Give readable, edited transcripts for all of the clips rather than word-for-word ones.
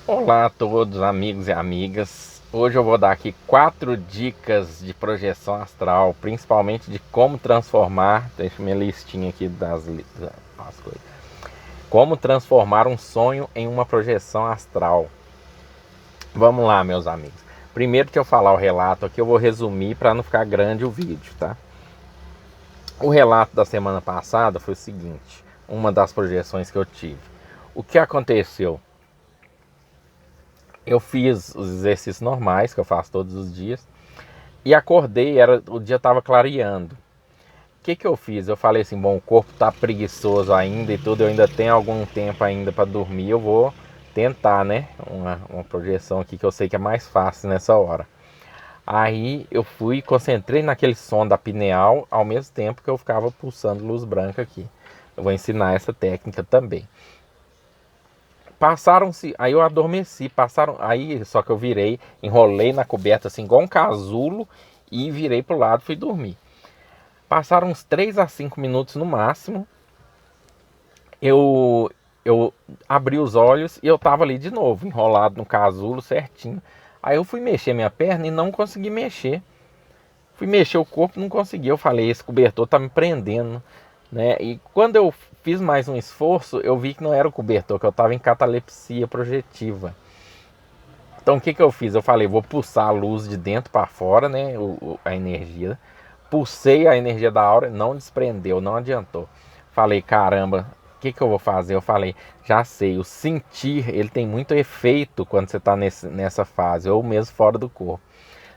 Olá a todos, amigos e amigas. Hoje eu vou dar aqui 4 dicas de projeção astral, principalmente de como transformar, deixa minha listinha aqui das coisas. Como transformar um sonho em uma projeção astral. Vamos lá, meus amigos. Primeiro que eu falar o relato aqui, eu vou resumir para não ficar grande o vídeo, tá? O relato da semana passada foi o seguinte, uma das projeções que eu tive. O que aconteceu? Eu fiz os exercícios normais que eu faço todos os dias e acordei, o dia estava clareando. O que eu fiz? Eu falei assim, bom, o corpo tá preguiçoso ainda e tudo, eu ainda tenho algum tempo ainda para dormir, eu vou tentar, né? Uma projeção aqui que eu sei que é mais fácil nessa hora. Aí eu fui, concentrei naquele som da pineal, ao mesmo tempo que eu ficava pulsando luz branca aqui. Eu vou ensinar essa técnica também. Passaram-se, aí eu adormeci, aí só que eu virei, enrolei na coberta assim, igual um casulo, e virei pro lado e fui dormir. Passaram uns 3 a 5 minutos no máximo, eu abri os olhos e eu tava ali de novo, enrolado no casulo certinho. Aí eu fui mexer minha perna e não consegui mexer. Fui mexer o corpo, não consegui. Eu falei, esse cobertor tá me prendendo, né? E quando eu fiz mais um esforço, eu vi que não era o cobertor, que eu tava em catalepsia projetiva. Então o que eu fiz? Eu falei, vou pulsar a luz de dentro para fora, né? A energia. Pulsei a energia da aura, não desprendeu, não adiantou. Falei, caramba, o que eu vou fazer? Eu falei, já sei, o sentir, ele tem muito efeito quando você está nessa fase, ou mesmo fora do corpo.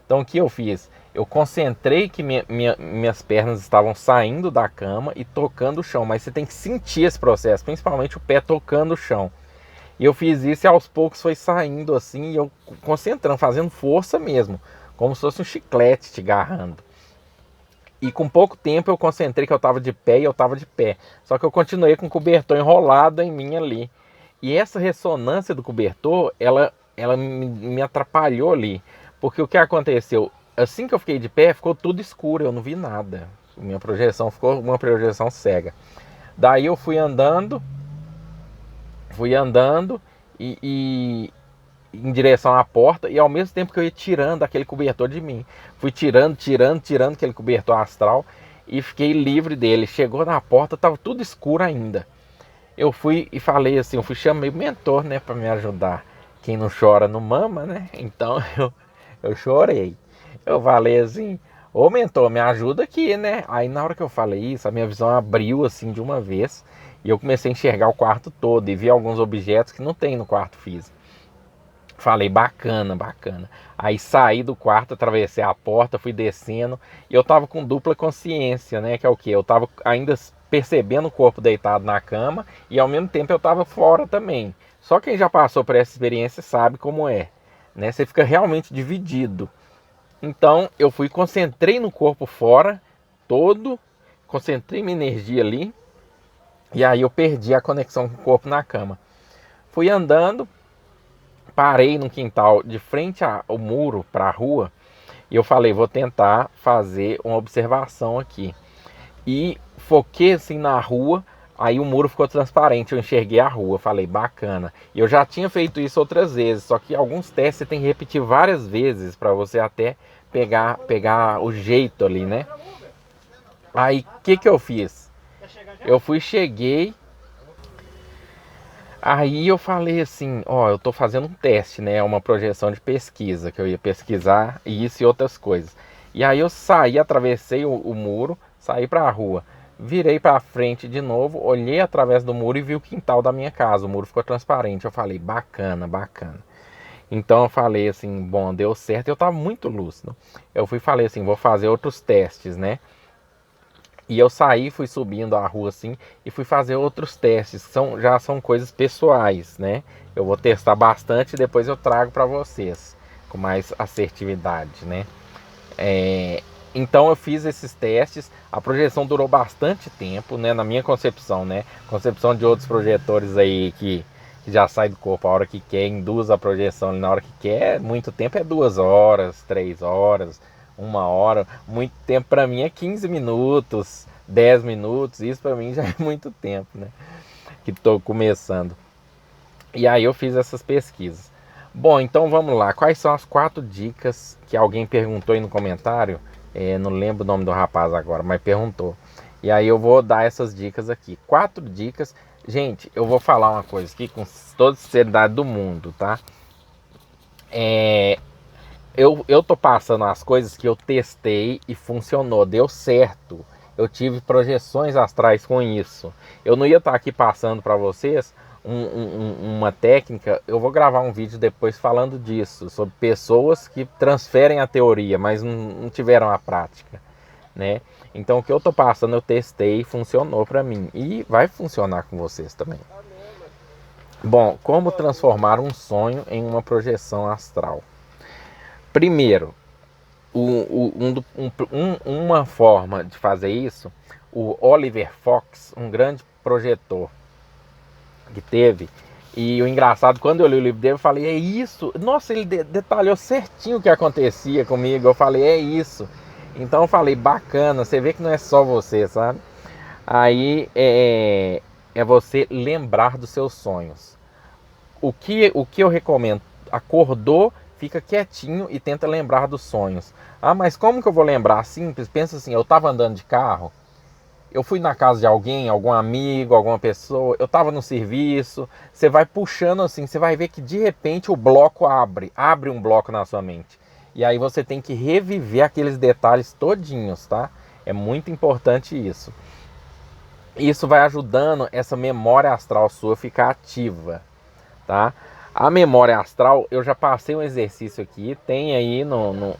Então o que eu fiz? Eu concentrei que minhas pernas estavam saindo da cama e tocando o chão, mas você tem que sentir esse processo, principalmente o pé tocando o chão. E eu fiz isso e aos poucos foi saindo assim, e eu concentrando, fazendo força mesmo, como se fosse um chiclete te agarrando. E com pouco tempo eu concentrei que eu estava de pé e eu estava de pé. Só que eu continuei com o cobertor enrolado em mim ali. E essa ressonância do cobertor, ela me atrapalhou ali. Porque o que aconteceu? Assim que eu fiquei de pé, ficou tudo escuro, eu não vi nada. Minha projeção ficou uma projeção cega. Daí eu fui andando e em direção à porta, e ao mesmo tempo que eu ia tirando aquele cobertor de mim. Fui tirando aquele cobertor astral e fiquei livre dele. Chegou na porta, estava tudo escuro ainda. Eu fui e falei assim, eu fui chamei o mentor, né, para me ajudar. Quem não chora não mama, né? Então eu chorei. Eu falei assim, ô mentor, me ajuda aqui, né? Aí na hora que eu falei isso, a minha visão abriu assim de uma vez e eu comecei a enxergar o quarto todo e vi alguns objetos que não tem no quarto físico. Falei, bacana, bacana. Aí saí do quarto, atravessei a porta, fui descendo e eu tava com dupla consciência, né? Que é o que? Eu tava ainda percebendo o corpo deitado na cama e ao mesmo tempo eu tava fora também. Só quem já passou por essa experiência sabe como é, né? Você fica realmente dividido. Então eu fui, concentrei no corpo fora, todo, concentrei minha energia ali e aí eu perdi a conexão com o corpo na cama. Fui andando, parei no quintal de frente ao muro para a rua e eu falei, vou tentar fazer uma observação aqui. E foquei assim na rua, aí o muro ficou transparente, eu enxerguei a rua, falei, bacana. E eu já tinha feito isso outras vezes, só que alguns testes você tem que repetir várias vezes para você até pegar o jeito ali, né? Aí o que eu fiz? Cheguei. Aí eu falei assim, ó, eu tô fazendo um teste, né, uma projeção de pesquisa, que eu ia pesquisar isso e outras coisas. E aí eu saí, atravessei o muro, saí para a rua, virei para frente de novo, olhei através do muro e vi o quintal da minha casa, o muro ficou transparente. Eu falei, bacana, bacana. Então eu falei assim, bom, deu certo, eu tava muito lúcido. Eu falei assim, vou fazer outros testes, né? E eu saí, fui subindo a rua assim e fui fazer outros testes, já são coisas pessoais, né? Eu vou testar bastante e depois eu trago para vocês com mais assertividade, né? Então eu fiz esses testes, a projeção durou bastante tempo, né? Na minha concepção, né? Concepção de outros projetores aí que já sai do corpo a hora que quer, induz a projeção na hora que quer, muito tempo é 2 horas, 3 horas, 1 hora, muito tempo para mim é 15 minutos, 10 minutos, isso para mim já é muito tempo, né? Que estou começando. E aí eu fiz essas pesquisas. Bom, então vamos lá. Quais são as 4 dicas que alguém perguntou aí no comentário? Não lembro o nome do rapaz agora, mas perguntou. E aí eu vou dar essas dicas aqui. 4 dicas. Gente, eu vou falar uma coisa aqui com toda sinceridade do mundo, tá? Eu tô passando as coisas que eu testei e funcionou, deu certo. Eu tive projeções astrais com isso. Eu não ia estar aqui passando para vocês uma técnica. Eu vou gravar um vídeo depois falando disso, sobre pessoas que transferem a teoria, mas não tiveram a prática, né? Então o que eu tô passando eu testei e funcionou para mim e vai funcionar com vocês também. Bom, como transformar um sonho em uma projeção astral? Primeiro, uma forma de fazer isso, o Oliver Fox, um grande projetor que teve, e o engraçado, quando eu li o livro dele, eu falei, é isso? Nossa, ele detalhou certinho o que acontecia comigo, eu falei, é isso. Então eu falei, bacana, você vê que não é só você, sabe? Aí é você lembrar dos seus sonhos. O que eu recomendo? Acordou, fica quietinho e tenta lembrar dos sonhos. Ah, mas como que eu vou lembrar? Simples, pensa assim, eu estava andando de carro, eu fui na casa de alguém, algum amigo, alguma pessoa, eu estava no serviço, você vai puxando assim, você vai ver que de repente o bloco abre um bloco na sua mente. E aí você tem que reviver aqueles detalhes todinhos, tá? É muito importante isso. Isso vai ajudando essa memória astral sua a ficar ativa, tá? A memória astral, eu já passei um exercício aqui, tem aí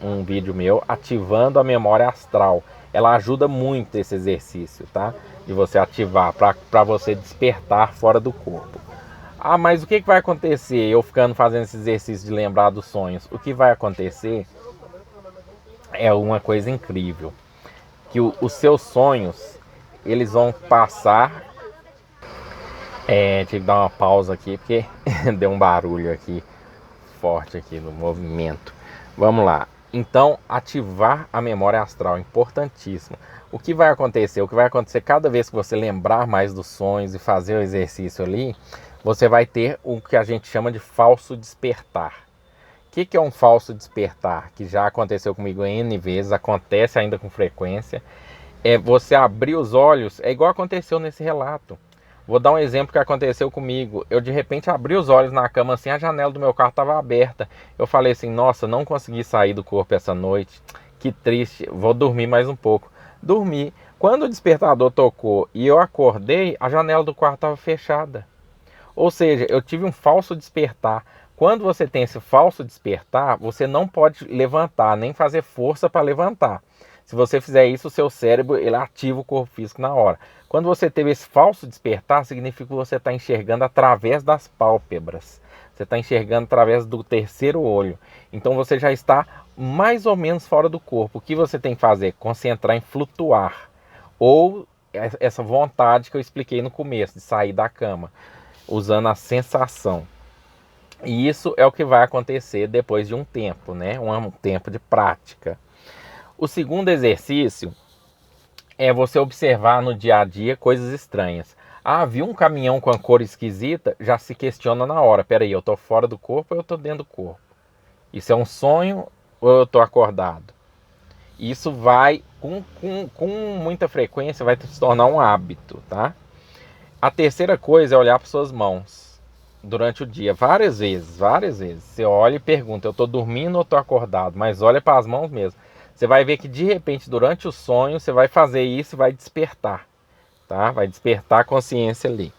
um vídeo meu, ativando a memória astral. Ela ajuda muito esse exercício, tá? De você ativar, para você despertar fora do corpo. Ah, mas o que vai acontecer eu ficando fazendo esse exercício de lembrar dos sonhos? O que vai acontecer é uma coisa incrível. Que os seus sonhos, eles vão passar. Tive que dar uma pausa aqui porque deu um barulho aqui forte aqui no movimento. Vamos lá. Então, ativar a memória astral, importantíssimo. O que vai acontecer? O que vai acontecer cada vez que você lembrar mais dos sonhos e fazer o exercício ali, você vai ter o que a gente chama de falso despertar. O que é um falso despertar? Que já aconteceu comigo N vezes, acontece ainda com frequência. É você abrir os olhos, é igual aconteceu nesse relato. Vou dar um exemplo que aconteceu comigo. Eu de repente abri os olhos na cama assim, a janela do meu carro estava aberta. Eu falei assim, nossa, não consegui sair do corpo essa noite. Que triste, vou dormir mais um pouco. Dormi. Quando o despertador tocou e eu acordei, a janela do quarto estava fechada. Ou seja, eu tive um falso despertar. Quando você tem esse falso despertar, você não pode levantar, nem fazer força para levantar. Se você fizer isso, o seu cérebro ele ativa o corpo físico na hora. Quando você teve esse falso despertar, significa que você está enxergando através das pálpebras. Você está enxergando através do terceiro olho. Então você já está mais ou menos fora do corpo. O que você tem que fazer? Concentrar em flutuar. Ou essa vontade que eu expliquei no começo, de sair da cama, usando a sensação. E isso é o que vai acontecer depois de um tempo, né? Um tempo de prática. O segundo exercício é você observar no dia a dia coisas estranhas. Ah, viu um caminhão com a cor esquisita? Já se questiona na hora. Peraí, eu estou fora do corpo ou eu estou dentro do corpo? Isso é um sonho ou eu estou acordado? Isso vai, com muita frequência, vai se tornar um hábito, tá? A terceira coisa é olhar para suas mãos durante o dia, várias vezes, várias vezes. Você olha e pergunta, eu estou dormindo ou estou acordado? Mas olha para as mãos mesmo. Você vai ver que de repente durante o sonho você vai fazer isso e vai despertar, tá? Vai despertar a consciência ali.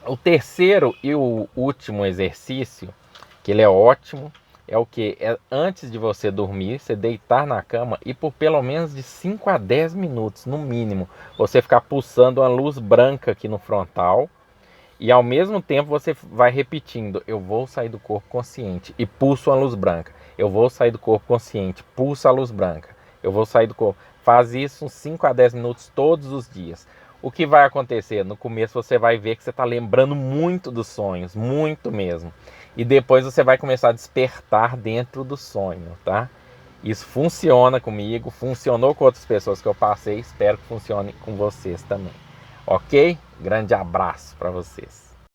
O terceiro e o último exercício, que ele é ótimo, é o que? É antes de você dormir, você deitar na cama e por pelo menos de 5 a 10 minutos, no mínimo, você ficar pulsando uma luz branca aqui no frontal e ao mesmo tempo você vai repetindo, eu vou sair do corpo consciente e pulso uma luz branca. Eu vou sair do corpo consciente, pulsa a luz branca. Eu vou sair do corpo. Faz isso uns 5 a 10 minutos todos os dias. O que vai acontecer? No começo você vai ver que você está lembrando muito dos sonhos, muito mesmo. E depois você vai começar a despertar dentro do sonho, tá? Isso funciona comigo, funcionou com outras pessoas que eu passei, espero que funcione com vocês também. Ok? Grande abraço para vocês.